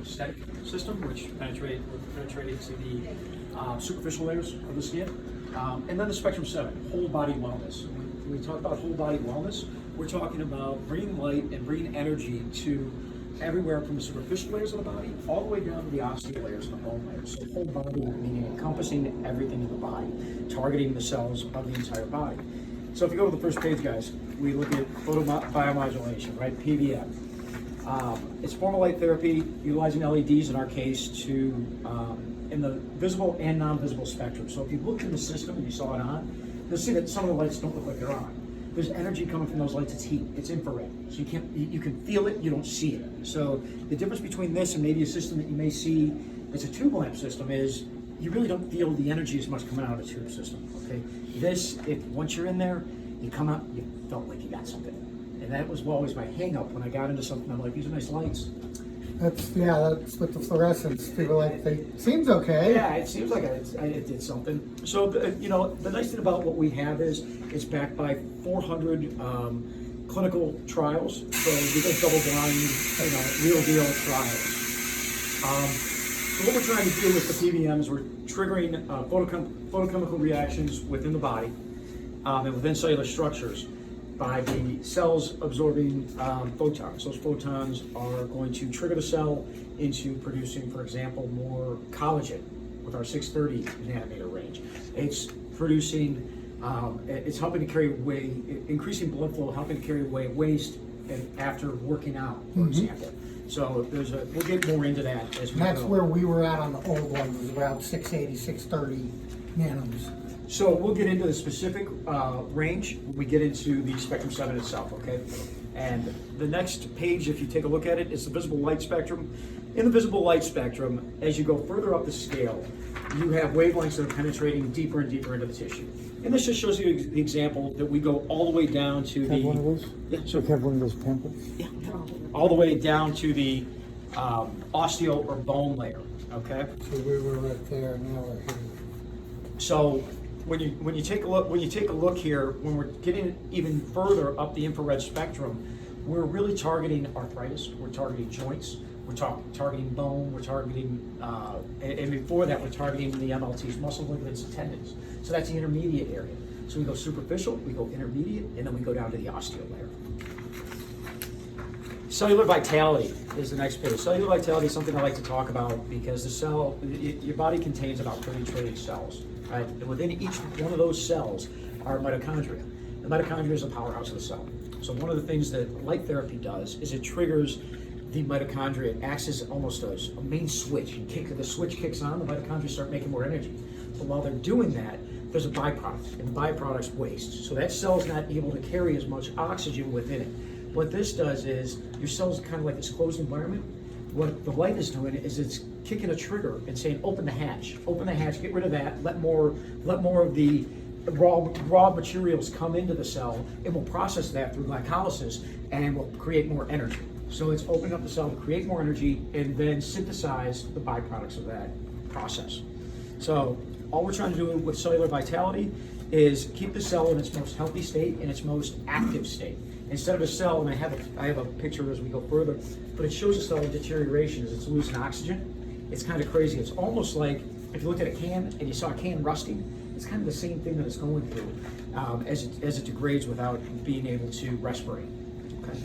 electrostatic system, which penetrated to the superficial layers of the skin. And then the Spectrum 7, whole body wellness. When we talk about whole body wellness, we're talking about bringing light and bringing energy to everywhere from the superficial layers of the body all the way down to the osteal layers and the bone layers. So whole body meaning encompassing everything in the body, targeting the cells of the entire body. So if you go to the first page, guys, we look at photobiomodulation, right? PBM. It's formal light therapy utilizing LEDs in our case to in the visible and non-visible spectrum. So if you look in the system and you saw it on, you'll see that some of the lights don't look like they're on. There's energy coming from those lights. It's heat. It's infrared. So you can feel it. You don't see it. So the difference between this and maybe a system that you may see as a tube lamp system is you really don't feel the energy as much coming out of the tube system. Okay. This, if once you're in there, you come out, you felt like you got something. And that was always my hang up when I got into something. I'm like, these are nice lights. That's with the fluorescence. People like, they seems okay. Yeah, it seems like it did something. So, the nice thing about what we have is it's backed by 400 clinical trials. So we get double-blind, real deal trials. So what we're trying to do with the PBM is we're triggering photochemical reactions within the body and within cellular structures by the cells absorbing photons. Those photons are going to trigger the cell into producing, for example, more collagen with our 630 nanometer range. It's producing, it's helping to carry away, increasing blood flow, helping to carry away waste and after working out, for example. So we'll get more into that as we go. That's where we were at on the old one, was around 680, 630 nanoms. So we'll get into the specific range when we get into the Spectrum 7 itself, okay? And the next page, if you take a look at it, is the visible light spectrum. In the visible light spectrum, as you go further up the scale, you have wavelengths that are penetrating deeper and deeper into the tissue. And this just shows you the example that we go all the way down to Have one of those? Yeah, So have one of those pamphlets? yeah, all the way down to the osteo or bone layer, okay? So we were right there, now we're here. So when you take a look here, when we're getting even further up the infrared spectrum, we're really targeting arthritis, we're targeting joints, we're targeting bone, we're targeting, and before that, we're targeting the MLTs, muscle ligaments and tendons. So that's the intermediate area. So we go superficial, we go intermediate, and then we go down to the osteo layer. Cellular vitality is the next page. Cellular vitality is something I like to talk about because your body contains about 30 trillion cells, right? And within each one of those cells are mitochondria. The mitochondria is a powerhouse of the cell. So one of the things that light therapy does is it triggers the mitochondria. It acts as almost a main switch. The switch kicks on, the mitochondria start making more energy. But while they're doing that, there's a byproduct, and the byproduct's waste. So that cell's not able to carry as much oxygen within it. What this does is, your cell's kind of like this closed environment. What the light is doing is it's kicking a trigger and saying, open the hatch, get rid of that, let more of the raw materials come into the cell, and we'll process that through glycolysis and will create more energy. So it's opening up the cell to create more energy and then synthesize the byproducts of that process. So all we're trying to do with cellular vitality is keep the cell in its most healthy state and its most active state. Instead of a cell, and I have a picture as we go further, but it shows a cell in deterioration as it's losing oxygen. It's kind of crazy. It's almost like if you looked at a can and you saw a can rusting, it's kind of the same thing that it's going through as it degrades without being able to respirate. Okay.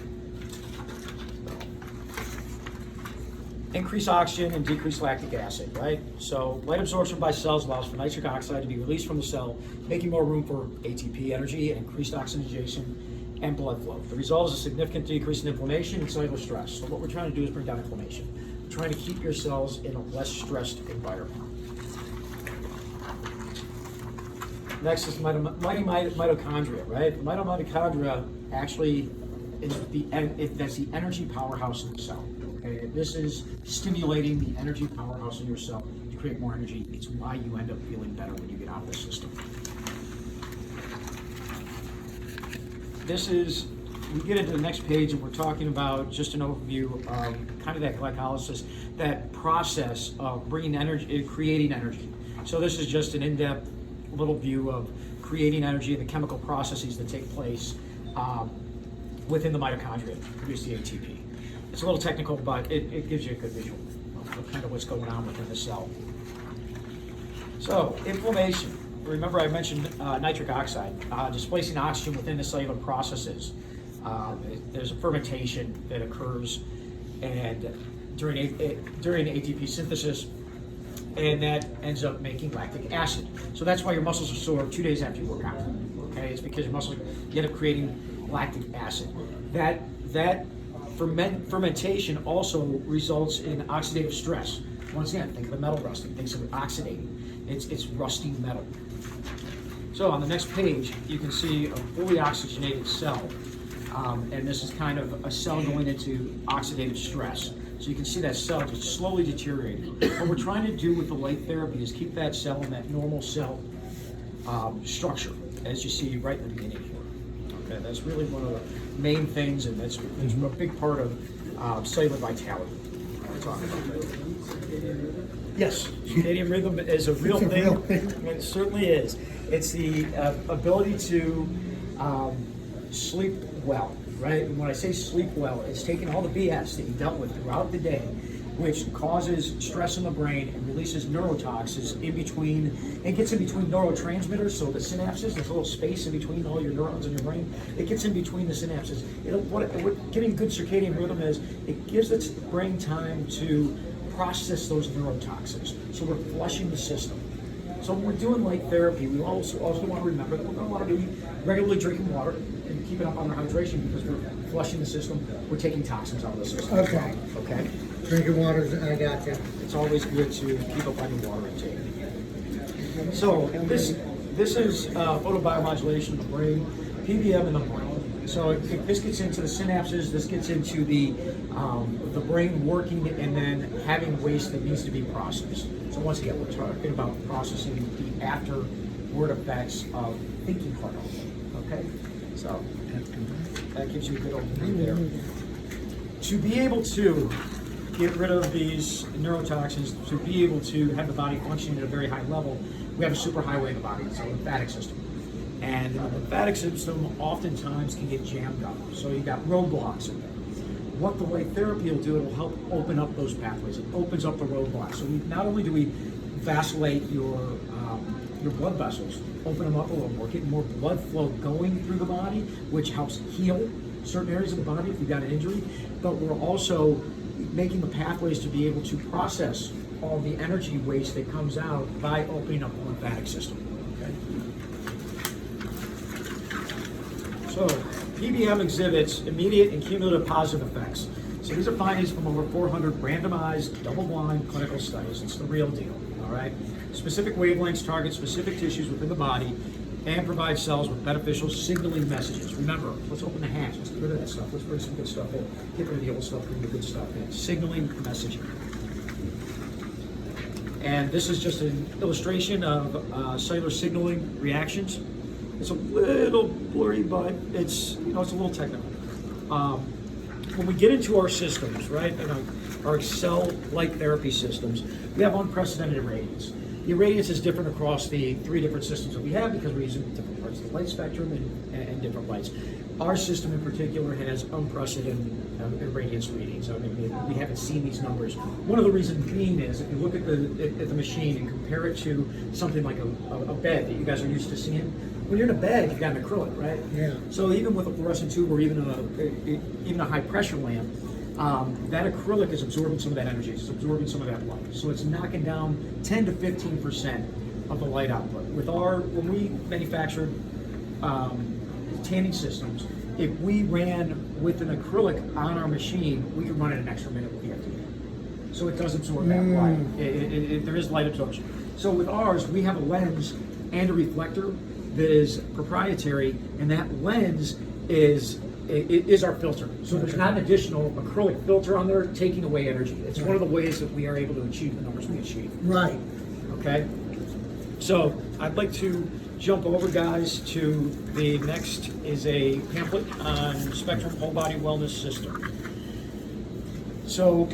Increase oxygen and decrease lactic acid, right? So light absorption by cells allows for nitric oxide to be released from the cell, making more room for ATP energy and increased oxygenation and blood flow. The result is a significant decrease in inflammation and cellular stress. So what we're trying to do is bring down inflammation. We're trying to keep your cells in a less stressed environment. Next is mitochondria, right? The mitochondria actually that's the energy powerhouse in the cell. Okay, this is stimulating the energy powerhouse in your cell to create more energy. It's why you end up feeling better when you get out of the system. We get into the next page and we're talking about just an overview of kind of that glycolysis, that process of bringing energy, creating energy. So this is just an in-depth little view of creating energy and the chemical processes that take place within the mitochondria to produce the ATP. It's a little technical, but it gives you a good visual. kind of what's going on within the cell. So, inflammation. Remember I mentioned nitric oxide, displacing oxygen within the cellular processes. There's a fermentation that occurs and during ATP synthesis, and that ends up making lactic acid. So that's why your muscles are sore 2 days after you work out. Okay, it's because your muscles end up creating lactic acid. That fermentation also results in oxidative stress. Once again, think of the metal rusting. Think of it oxidating. It's rusting metal. So on the next page, you can see a fully oxygenated cell. And this is kind of a cell going into oxidative stress. So you can see that cell just slowly deteriorating. What we're trying to do with the light therapy is keep that cell in that normal cell structure, as you see right in the beginning here. Okay, that's really one of the main things, and that's a big part of cellular vitality. We're talking about. Yes, circadian rhythm is a real It's a thing. real thing. It certainly is. It's the ability to sleep well, right? And when I say sleep well, it's taking all the BS that you dealt with throughout the day, which causes stress in the brain and releases neurotoxins in between. It gets in between neurotransmitters, so the synapses, there's a little space in between all your neurons in your brain. It gets in between the synapses. What getting good circadian rhythm is, it gives its brain time to process those neurotoxins. So we're flushing the system. So when we're doing light therapy, we also want to remember that we're going to want to be regularly drinking water and keeping up on our hydration because we're flushing the system. We're taking toxins out of the system. Okay. Okay. Drinking water, I got you. It's always good to keep up on your water intake. So this is photobiomodulation of the brain, PBM in the brain. So this gets into the synapses. This gets into the brain working and then having waste that needs to be processed. So once again, we're talking about processing the afterward effects of thinking hormone. Okay, so that gives you a good overview there. To be able to get rid of these neurotoxins, to be able to have the body functioning at a very high level, we have a superhighway in the body. It's a lymphatic system. And the lymphatic system oftentimes can get jammed up. So you've got roadblocks in there. What the light therapy will do, it will help open up those pathways. It opens up the roadblocks. So not only do we vacillate your blood vessels, open them up a little more, getting more blood flow going through the body, which helps heal certain areas of the body if you've got an injury, but we're also making the pathways to be able to process all the energy waste that comes out by opening up the lymphatic system. Okay? So, PBM exhibits immediate and cumulative positive effects. So these are findings from over 400 randomized, double-blind clinical studies. It's the real deal, all right? Specific wavelengths target specific tissues within the body and provide cells with beneficial signaling messages. Remember, let's open the hatch. Let's get rid of that stuff. Let's bring some good stuff in. Get rid of the old stuff, bring the good stuff in. Signaling messaging. And this is just an illustration of cellular signaling reactions. It's a little blurry, but it's it's a little technical. When we get into our systems, right, and our cell light therapy systems, we have unprecedented irradiance. The irradiance is different across the 3 different systems that we have because we're using different parts of the light spectrum and different lights. Our system in particular has unprecedented irradiance readings. I mean, we haven't seen these numbers. One of the reasons being is if you look at the machine and compare it to something like a bed that you guys are used to seeing, when you're in a bed, you've got an acrylic, right? Yeah. So even with a fluorescent tube or even a high pressure lamp, that acrylic is absorbing some of that energy. It's absorbing some of that light. So it's knocking down 10 to 15% of the light output. When we manufactured tanning systems, if we ran with an acrylic on our machine, we could run it an extra minute with the FDA. So it does absorb that light. There is light absorption. So with ours, we have a lens and a reflector that is proprietary, and that lens is our filter. So there's not an additional acrylic filter on there taking away energy. It's one of the ways that we are able to achieve the numbers we achieve. Right. Okay? So I'd like to jump over, guys, to the next is a pamphlet on Spectrum Whole Body Wellness System. So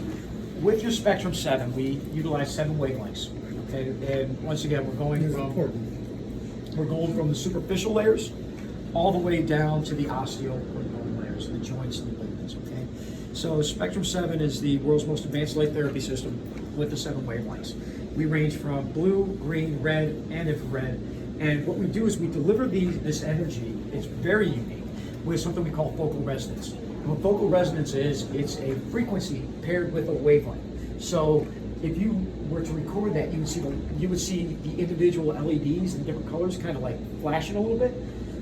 with your Spectrum 7, we utilize 7 wavelengths. Okay? And once again, we're going It's from important. the superficial layers all the way down to the osteocortical layers, the joints and the ligaments, okay? So Spectrum 7 is the world's most advanced light therapy system with the 7 wavelengths. We range from blue, green, red, and infrared. And what we do is we deliver this energy, it's very unique, with something we call focal resonance. And what focal resonance is, it's a frequency paired with a wavelength. So if you were to record that, you would see the individual LEDs in different colors kind of like flashing a little bit.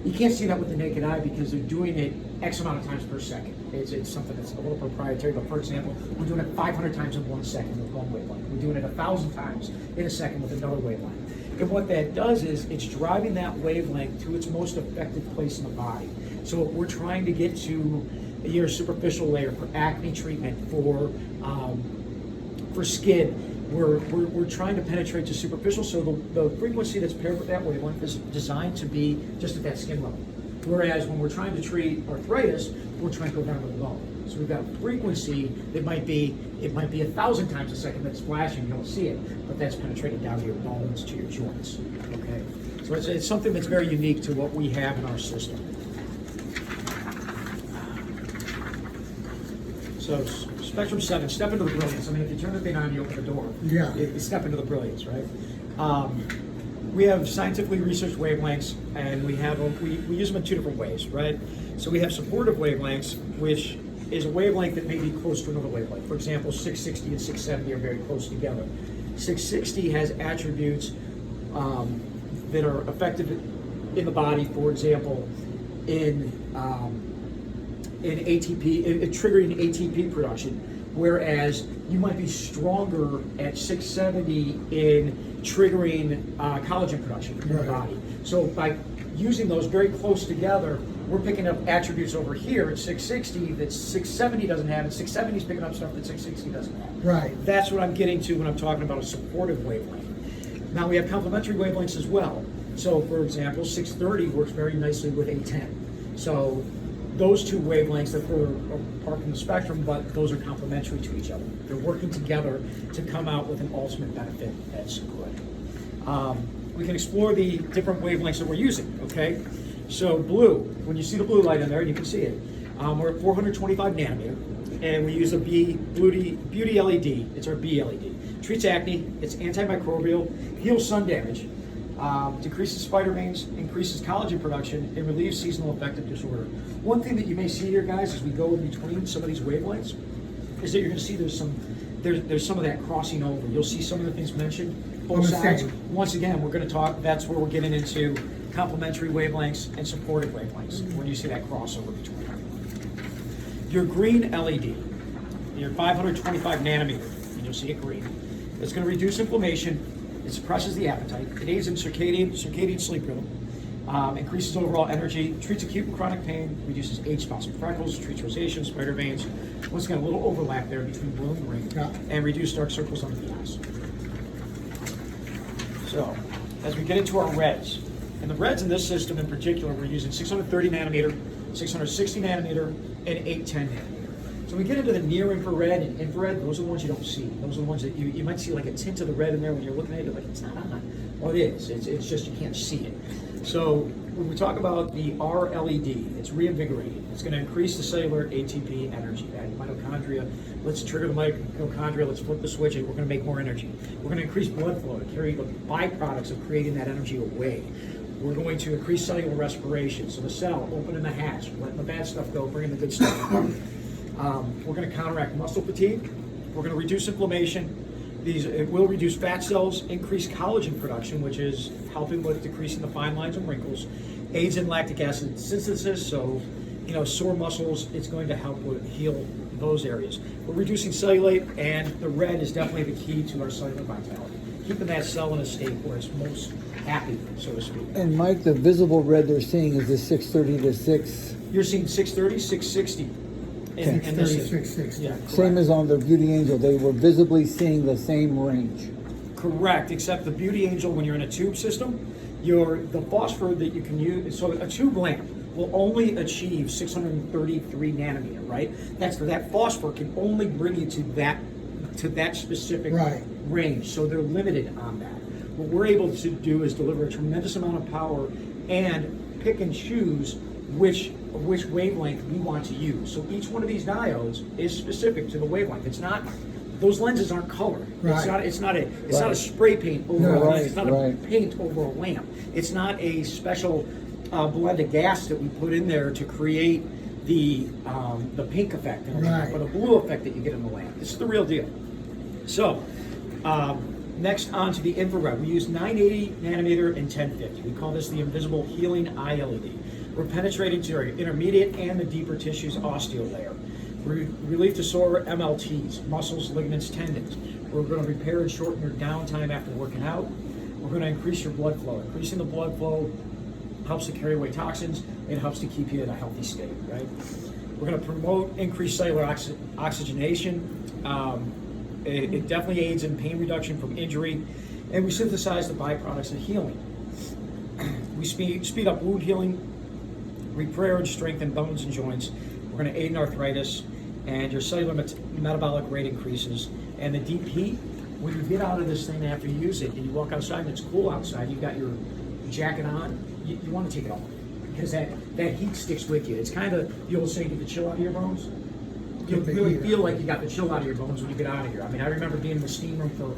You can't see that with the naked eye because they're doing it X amount of times per second. It's something that's a little proprietary, but for example, we're doing it 500 times in 1 second with one wavelength. We're doing it 1,000 times in a second with another wavelength. And what that does is it's driving that wavelength to its most effective place in the body. So we're trying to get to your superficial layer for acne treatment, for skin. We're trying to penetrate to superficial, so the frequency that's paired with that wavelength is designed to be just at that skin level. Whereas when we're trying to treat arthritis, we're trying to go down to the bone. So we've got a frequency that might be 1,000 times a second that's flashing, you don't see it, but that's penetrating down to your bones, to your joints. Okay, so it's something that's very unique to what we have in our system. So Spectrum 7, step into the brilliance. I mean, if you turn the thing on, you open the door. Yeah. You step into the brilliance, right? We have scientifically researched wavelengths, and we use them in 2 different ways, right? So we have supportive wavelengths, which is a wavelength that may be close to another wavelength. For example, 660 and 670 are very close together. 660 has attributes that are effective in the body, for example, in ATP, in triggering ATP production, whereas you might be stronger at 670 in triggering collagen production in the body. So by using those very close together, we're picking up attributes over here at 660 that 670 doesn't have, and 670 is picking up stuff that 660 doesn't have. Right. That's what I'm getting to when I'm talking about a supportive wavelength. Now we have complementary wavelengths as well. So for example, 630 works very nicely with 810. So those 2 wavelengths that are apart from the spectrum, but those are complementary to each other. They're working together to come out with an ultimate benefit that's good. We can explore the different wavelengths that we're using, okay? So blue, when you see the blue light in there, and you can see it, we're at 425 nanometer, and we use a Beauty LED. It's our B LED. Treats acne, it's antimicrobial, heals sun damage, decreases spider veins, increases collagen production, and relieves seasonal affective disorder. One thing that you may see here, guys, as we go in between some of these wavelengths, is that you're going to see there's some of that crossing over. You'll see some of the things mentioned, both sides. Once again, we're going to talk, that's where we're getting into complementary wavelengths and supportive wavelengths, when you see that crossover between them. Your green LED, your 525 nanometer, and you'll see it green, it's going to reduce inflammation. It suppresses the appetite. It aids in circadian sleep rhythm, increases overall energy, treats acute and chronic pain, reduces age spots and freckles, treats rosacea, spider veins. Once again, a little overlap there between blue and green, and reduce dark circles under the eyes. So, as we get into our reds, and the reds in this system in particular, we're using 630 nanometer, 660 nanometer, and 810 nanometer. So we get into the near infrared and infrared, those are the ones you don't see. Those are the ones that you might see like a tint of the red in there when you're looking at it, you're like, it's not on. Well, it is. It's just you can't see it. So when we talk about the RLED, it's reinvigorating. It's going to increase the cellular ATP energy, that mitochondria. Let's trigger the mitochondria, let's flip the switch, and we're going to make more energy. We're going to increase blood flow to carry the byproducts of creating that energy away. We're going to increase cellular respiration. So the cell, opening the hatch, letting the bad stuff go, bringing the good stuff in. We're going to counteract muscle fatigue. We're going to reduce inflammation. It will reduce fat cells, increase collagen production, which is helping with decreasing the fine lines and wrinkles, aids in lactic acid synthesis, so sore muscles, it's going to help heal those areas. We're reducing cellulite, and the red is definitely the key to our cellular vitality, keeping that cell in a state where it's most happy, so to speak. And Mike, the visible red they're seeing is the 630 to 6. You're seeing 630, 660. In this 660. yeah, Same as on the Beauty Angel, they were visibly seeing the same range. Correct, except the Beauty Angel, when you're in a tube system, the phosphor that you can use, so a tube lamp will only achieve 633 nanometer, right? That phosphor can only bring you to that specific range, so they're limited on that. What we're able to do is deliver a tremendous amount of power and pick and choose which of which wavelength we want to use. So each one of these diodes is specific to the wavelength. It's not, those lenses aren't color. Right. It's not a spray paint over No, a lamp. right, It's not a right. paint over a lamp. It's not a special blend of gas that we put in there to create the pink effect in the lamp Right. or the blue effect that you get in the lamp. This is the real deal. So, next on to the infrared. We use 980 nanometer and 1050. We call this the invisible healing eye LED. We're penetrating to our intermediate and the deeper tissues osteo layer. Relief to sore MLTs, muscles, ligaments, tendons. We're going to repair and shorten your downtime after working out. We're going to increase your blood flow. Increasing the blood flow helps to carry away toxins. It helps to keep you in a healthy state, right? We're going to promote increased cellular oxygenation. It definitely aids in pain reduction from injury, and we synthesize the byproducts of healing. We speed up wound healing, repair and strengthen bones and joints. We're going to aid in arthritis, and your cellular metabolic rate increases. And the deep heat, when you get out of this thing after you use it, and you walk outside and it's cool outside, you've got your jacket on, you want to take it off, because that heat sticks with you. It's kind of the old saying, get the chill out of your bones. You Get the really heat feel like you got the chill out of your bones when you get out of here. I mean, I remember being in the steam room for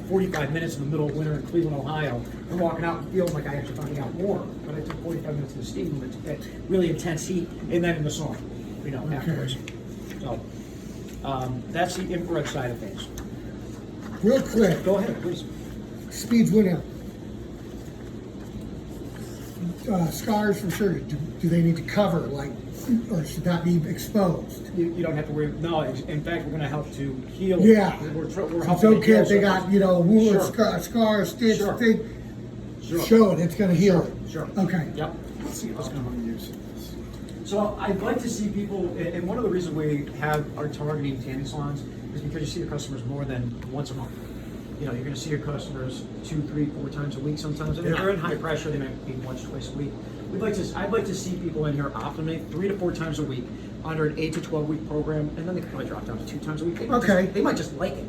45 minutes in the middle of winter in Cleveland, Ohio, and walking out and feeling like I actually finally got warm. But I took 45 minutes in the steam room, that really intense heat, and then in the sauna, afterwards. So that's the infrared side of things. Real quick, Go ahead, please. speeds went up. Scars from surgery, do they need to cover, like, or should that be exposed? You don't have to worry. No, in fact, we're going to help to heal. Yeah. We're It's helping to okay heal if they something. got, wound, Sure. scar, stitch, Sure. thing, Sure. show it, it's gonna heal it. Sure. Okay. Yep. Let's see what's going to use this. So I'd like to see people, and one of the reasons we have our targeting tanning salons is because you see your customers more than once a month. You're going to see your customers 2, 3, 4 times a week sometimes. And if they're in high pressure, they might be once, twice a week. I'd like to see people in here optimally 3 to 4 times a week under an 8 to 12 week program, and then they could probably drop down to 2 times a week. Okay. They might just like it.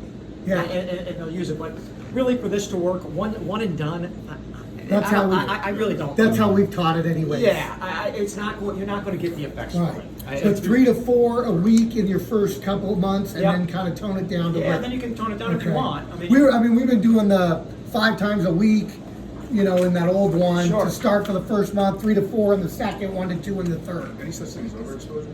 Yeah. And they'll use it. But really, for this to work, one and done. That's how we- I really don't. That's how we've taught it anyway. Yeah, it's not. You're not going to get the effects from Right. it. So 3 to 4 a week in your first couple of months, and Yep. then kind of tone it down to Yeah, what. and then you can tone it down if you Okay. want. We've been doing the 5 times a week, in that old one Sure. to start for the first month, 3 to 4 in the second, 1 to 2 in the third. Any such thing as overexposure?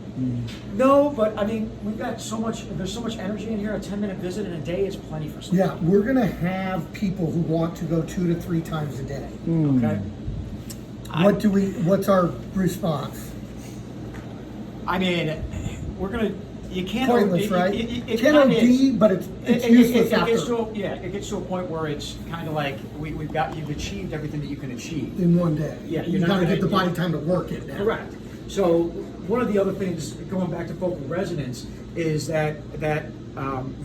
No, but we've got so much. There's so much energy in here. A 10-minute visit in a day is plenty for some. Yeah, we're gonna have people who want to go 2 to 3 times a day. Okay. What's our response? We're gonna. You can't. Pointless, right? It Can't kinda OD, is. but it's useless after. It gets to a point where it's kind of like you've achieved everything that you can achieve. In one day. Yeah, You you're not gotta gonna- get the body time to work it now. Correct. So one of the other things, going back to focal resonance, is that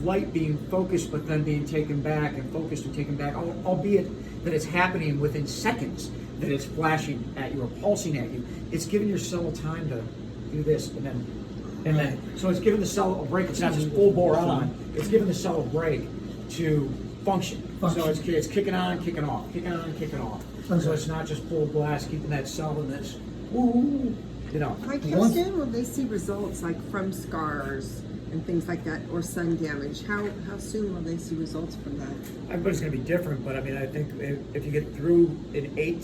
light being focused but then being taken back and focused and taken back, albeit that it's happening within seconds, that it's flashing at you or pulsing at you. It's giving your cell time to do this and then so it's giving the cell a break. It's not just full bore on. It's giving the cell a break to function. So it's kicking on, kicking off, kicking on, kicking off. Okay. So it's not just full blast, keeping that cell in this. Like how soon will they see results, like from scars and things like that, or sun damage? How soon will they see results from that? Everybody's going to be different, but I think if you get through an 8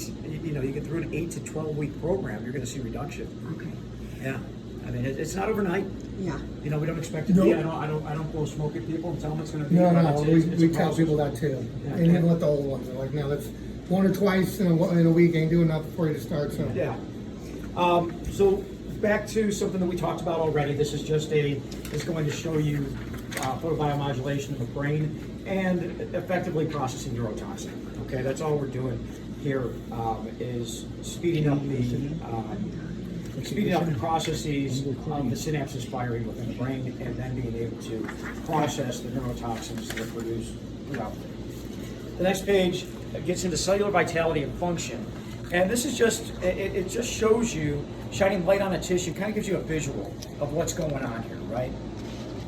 to 12 week program, you're going to see reduction. Okay. Yeah, it's not overnight. Yeah. We don't expect it to be. Nope. I don't blow smoke at people and tell them it's going to be. No, but no, it's we a tell process. people that too. Yeah, And even with the old ones, they're like, no, that's 1 or twice in a week ain't doing enough for you to start, so. Yeah. So back to something that we talked about already. This is is going to show you photobiomodulation of the brain and effectively processing neurotoxin. Okay, that's all we're doing here is speeding up the processes of the synapses firing within the brain, and then being able to process the neurotoxins that are produced throughout the day. The next page gets into cellular vitality and function. And this is it just shows you, shining light on a tissue, kind of gives you a visual of what's going on here, right?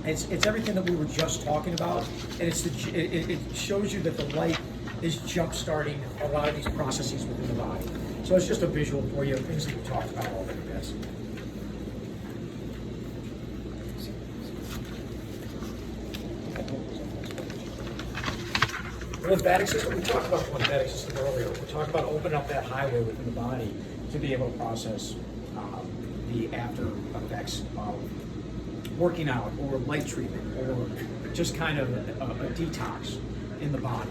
It's everything that we were just talking about, and it shows you that the light is jump-starting a lot of these processes within the body. So it's just a visual for you, things that we talked about already, guys. The lymphatic system, we talked about the lymphatic system earlier. We talked about opening up that highway within the body to be able to process the after effects of working out or light treatment or just kind of a detox in the body.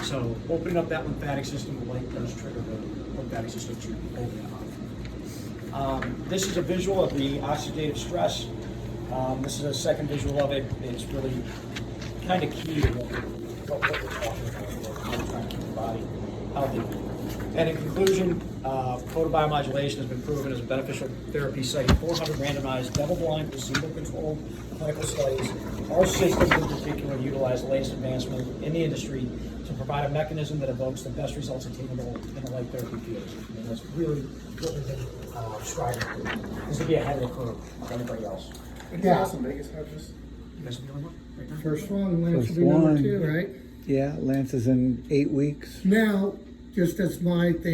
So opening up that lymphatic system, the light does trigger the lymphatic system to open up. This is a visual of the oxidative stress. This is a second visual of it. It's really kind of key to what we're talking about here, how we're trying to keep the body healthy. And in conclusion, photobiomodulation has been proven as a beneficial therapy, citing 400 randomized, double-blind, placebo-controlled clinical studies. Our systems in particular utilize the latest advancement in the industry to provide a mechanism that evokes the best results attainable in the light therapy field. And that's really what we've been striving for, is to be ahead of the curve of anybody else. And Yeah. Las Vegas have this? You guys are the only one right now? First one, Lance will First be number one. 2, right? Yeah, Lance is in 8 weeks. Now, just as my thing.